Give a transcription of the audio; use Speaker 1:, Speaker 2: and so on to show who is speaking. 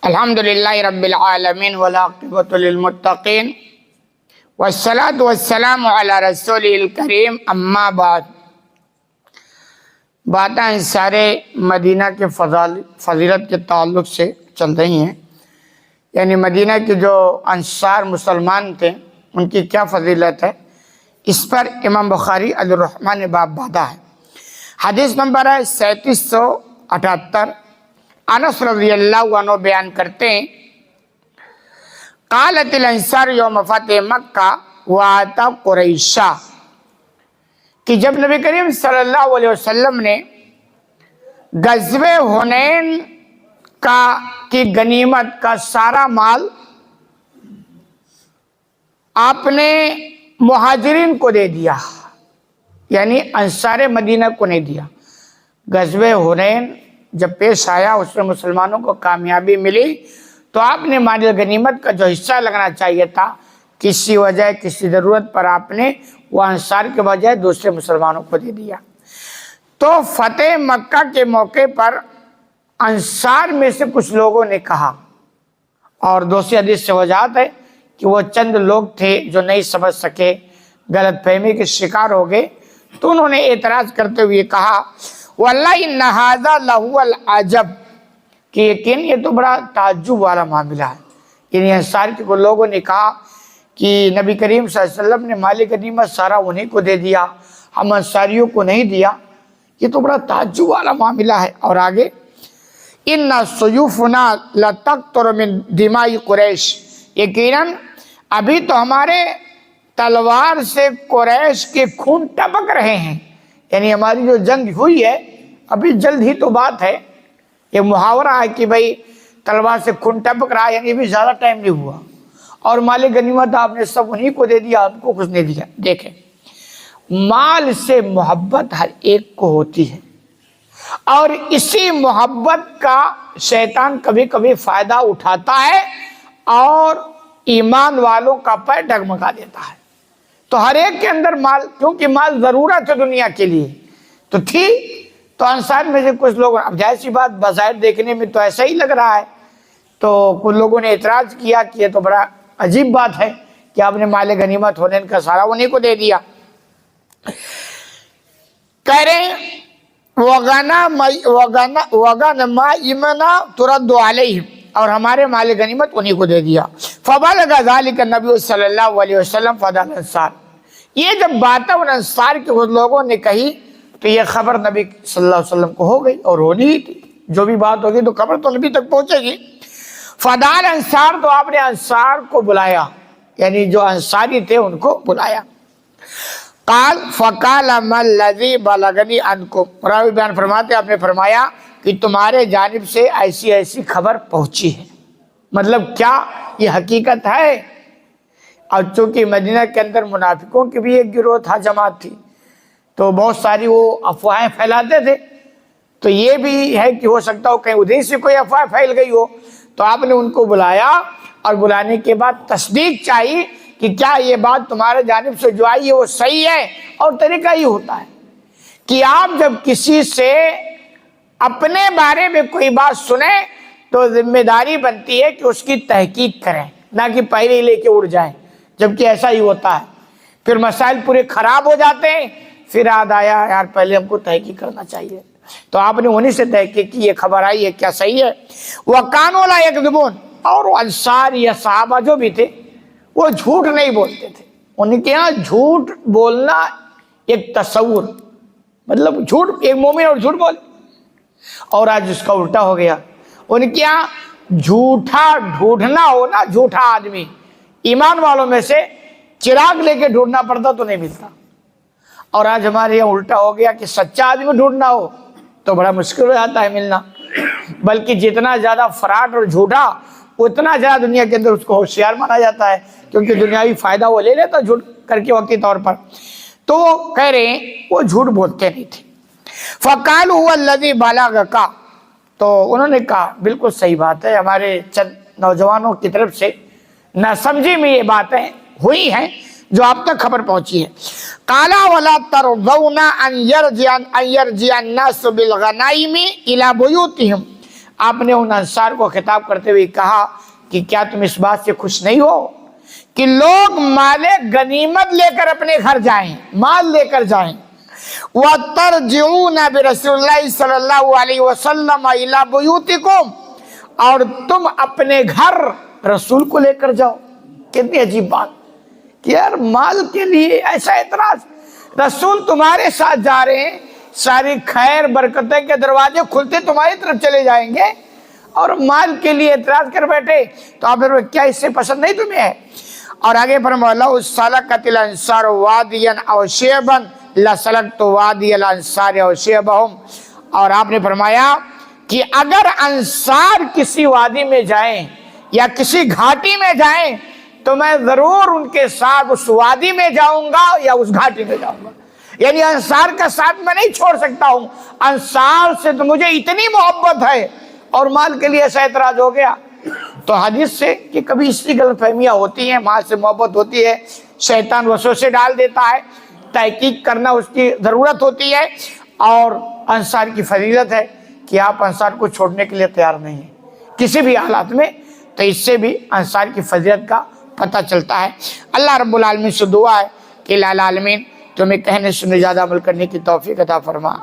Speaker 1: الحمدللہ رب العالمین والعاقبۃ للمتقین والصلاۃ والسلام علی رسول الکریم اما بعد۔ باتیں سارے مدینہ کے فضیلت کے تعلق سے چل رہی ہیں، یعنی مدینہ کے جو انصار مسلمان تھے ان کی کیا فضیلت ہے، اس پر امام بخاری علیہ الرحمہ نے باب باندھا ہے۔ حدیث نمبر ہے 3778۔ انس رضی اللہ عنہ بیان کرتے ہیں، قالت الانصار یوم فتح مکہ وآتا قریشہ، کہ جب نبی کریم صلی اللہ علیہ وسلم نے غزوہ حنین کی غنیمت کا سارا مال آپ نے مہاجرین کو دے دیا، یعنی انصار مدینہ کو نہیں دیا۔ غزوہ حنین جب پیش آیا، اس میں مسلمانوں کو کامیابی ملی، تو آپ نے مال غنیمت کا جو حصہ لگنا چاہیے تھا، کسی وجہ کسی ضرورت پر آپ نے وہ انصار کے بجائے دوسرے مسلمانوں کو دے دیا۔ تو فتح مکہ کے موقع پر انصار میں سے کچھ لوگوں نے کہا، اور دوسری حدیث سے وجاہت ہے کہ وہ چند لوگ تھے جو نہیں سمجھ سکے، غلط فہمی کے شکار ہو گئے، تو انہوں نے اعتراض کرتے ہوئے کہا، واللہ ان ھذا لہو العجب، کہ یقین یہ تو بڑا تعجب والا معاملہ ہے۔ یعنی انصار کے کو لوگوں نے کہا کہ نبی کریم صلی اللہ علیہ وسلم نے مال غنیمت سارا انہیں کو دے دیا، ہم انصاریوں کو نہیں دیا، یہ تو بڑا تعجب والا معاملہ ہے۔ اور آگے، ان سیوفنا لتقطر من دماء قریش، یقیناً ابھی تو ہمارے تلوار سے قریش کے خون ٹپک رہے ہیں، یعنی ہماری جو جنگ ہوئی ہے ابھی جلد ہی تو بات ہے۔ یہ محاورہ ہے کہ بھئی تلوار سے خون ٹپک رہا ہے، یعنی بھی زیادہ ٹائم نہیں ہوا، اور مال غنیمت آپ نے سب انہی کو دے دیا، ان کو کچھ نہیں دیا۔ دیکھیں، مال سے محبت ہر ایک کو ہوتی ہے، اور اسی محبت کا شیطان کبھی کبھی فائدہ اٹھاتا ہے اور ایمان والوں کا پیر ڈگمگا دیتا ہے۔ تو ہر ایک کے اندر مال، کیونکہ مال ضرورت ہے دنیا کے لیے، تو تھی تو انصار میں سے کچھ لوگ، اب ظاہر سی بات بظاہر دیکھنے میں تو ایسا ہی لگ رہا ہے، تو کچھ لوگوں نے اعتراض کیا کہ یہ تو بڑا عجیب بات ہے کہ آپ نے مال غنیمت ہونے کا سارا انہیں کو دے دیا۔ کہہ رہے ہیں وغنمائمنا ترد علیہم، اور ہمارے مال غنیمت انہیں کو دے دیا۔ فبلغ ذلک النبی صلی اللہ علیہ وسلم فدعا الانصار، یہ جب باتیں ان انصار کے کچھ لوگوں نے کہی تو یہ خبر نبی صلی اللہ علیہ وسلم کو ہو گئی، اور ہونی ہی تھی، جو بھی بات ہوگی تو خبر تو نبی تک پہنچے گی۔ فدعا الانصار، تو آپ نے انصار کو بلایا، یعنی جو انصاری تھے ان کو بلایا۔ قال فقال ما الذی بلغنی عنکم، راوی بیان فرماتے آپ نے فرمایا کہ تمہارے جانب سے ایسی ایسی خبر پہنچی ہے۔ مطلب کیا یہ حقیقت ہے؟ اور چونکہ مدینہ کے اندر منافقوں کی بھی ایک گروہ تھا، جماعت تھی، تو بہت ساری وہ افواہیں پھیلاتے تھے، تو یہ بھی ہے کہ ہو سکتا ہو کہیں ادھر سے کوئی افواہ پھیل گئی ہو، تو آپ نے ان کو بلایا، اور بلانے کے بعد تصدیق چاہیے کہ کیا یہ بات تمہارے جانب سے جو آئی ہے وہ صحیح ہے۔ اور طریقہ یہ ہوتا ہے کہ آپ جب کسی سے اپنے بارے میں کوئی بات سنیں تو ذمہ داری بنتی ہے کہ اس کی تحقیق کریں، نہ کہ پہلے ہی لے کے اڑ جائیں، جبکہ ایسا ہی ہوتا ہے، پھر مسائل پورے خراب ہو جاتے ہیں، پھر یاد آیا یار پہلے ہم کو تحقیق کرنا چاہیے۔ تو آپ نے انہی سے تحقیق کی، یہ خبر آئی ہے کیا صحیح ہے؟ وَكَانُوا لَا يَكْذِبُونَ، اور انصار یا صحابہ جو بھی تھے وہ جھوٹ نہیں بولتے تھے۔ ان کے یہاں جھوٹ بولنا ایک تصور، مطلب جھوٹ، ایک مومن اور جھوٹ بول، اور آج اس کا الٹا ہو گیا۔ ان کے یہاں جھوٹا ڈھونڈنا ہو نا، جھوٹا آدمی ایمان والوں میں سے چراغ لے کے ڈھونڈنا پڑتا تو نہیں ملتا، اور آج ہمارے یہاں الٹا ہو گیا کہ سچا آدمی ڈھونڈنا ہو تو بڑا مشکل ہو جاتا ہے ملنا۔ بلکہ جتنا زیادہ فراڈ اور جھوٹا، اتنا زیادہ دنیا کے اندر اس کو ہوشیار مانا جاتا ہے، کیونکہ دنیاوی فائدہ وہ لے لیتا جھوٹ کر کے وقتی طور پر۔ تو وہ کہہ رہے ہیں وہ جھوٹ بولتے نہیں تھے۔ فَقَالُوا هُوَ الَّذِي بَلَغَكَ، تو انہوں نے کہا بالکل صحیح بات ہے، ہمارے چند نوجوانوں کی طرف سے نہ سمجھی میں یہ باتیں ہوئی ہیں جو آپ تک خبر پہنچی ہے۔ قَالَ وَلَا تَرْضَوْنَ أَن يَرْجِعَ النَّاسُ بِالْغَنَائِمِ إِلَى بُيُوتِهِمْ، آپ نے ان انصار کو خطاب کرتے ہوئے کہا کہ کیا تم اس بات سے خوش نہیں ہو کہ لوگ مال غنیمت لے کر اپنے گھر جائیں، مال لے کر جائیں، وَتَرْجِعُونَ بِرَسُولِ اللَّهِ صلی اللہ علیہ وسلم إِلَى بُيُوتِكُمْ، اور تم اپنے گھر رسول کو لے کر جاؤ۔ کتنی عجیب بات کہ یار مال کے لیے ایسا اعتراض، رسول تمہارے ساتھ جا رہے ہیں، ساری خیر برکتیں کے دروازے کھلتے تمہاری طرف چلے جائیں گے، اور مال کے لیے اعتراض کر بیٹھے، تو آپ پھر کیا اس سے پسند نہیں تمہیں ہے؟ اور آگے فرمایا لَوْ سَلَكَتِ الْأَنصَارُ وَادِيًا أَوْ شِعْبًا لَسَلَكْتُ وَادِيَ الْأَنصَارِ أَوْ شِعْبَهُمْ، اور آپ نے فرمایا کہ اگر انصار کسی وادی میں جائیں یا کسی گھاٹی میں جائیں تو میں ضرور ان کے ساتھ اس وادی میں جاؤں گا یا اس گھاٹی میں جاؤں گا، یعنی انصار کا ساتھ میں نہیں چھوڑ سکتا ہوں، انصار سے تو مجھے اتنی محبت ہے اور مال کے لیے ایسا اعتراض ہو گیا۔ تو حدیث سے کہ کبھی اس کی غلط فہمیاں ہوتی ہیں، مال سے محبت ہوتی ہے، شیطان وسوسے ڈال دیتا ہے، تحقیق کرنا اس کی ضرورت ہوتی ہے، اور انصار کی فضیلت ہے کہ آپ انصار کو چھوڑنے کے لیے تیار نہیں ہیں کسی بھی حالات میں، تو اس سے بھی انصار کی فضیلت کا پتہ چلتا ہے۔ اللہ رب العالمین سے دعا ہے کہ العالمین تمہیں کہنے سننے زیادہ عمل کرنے کی توفیق عطا فرما۔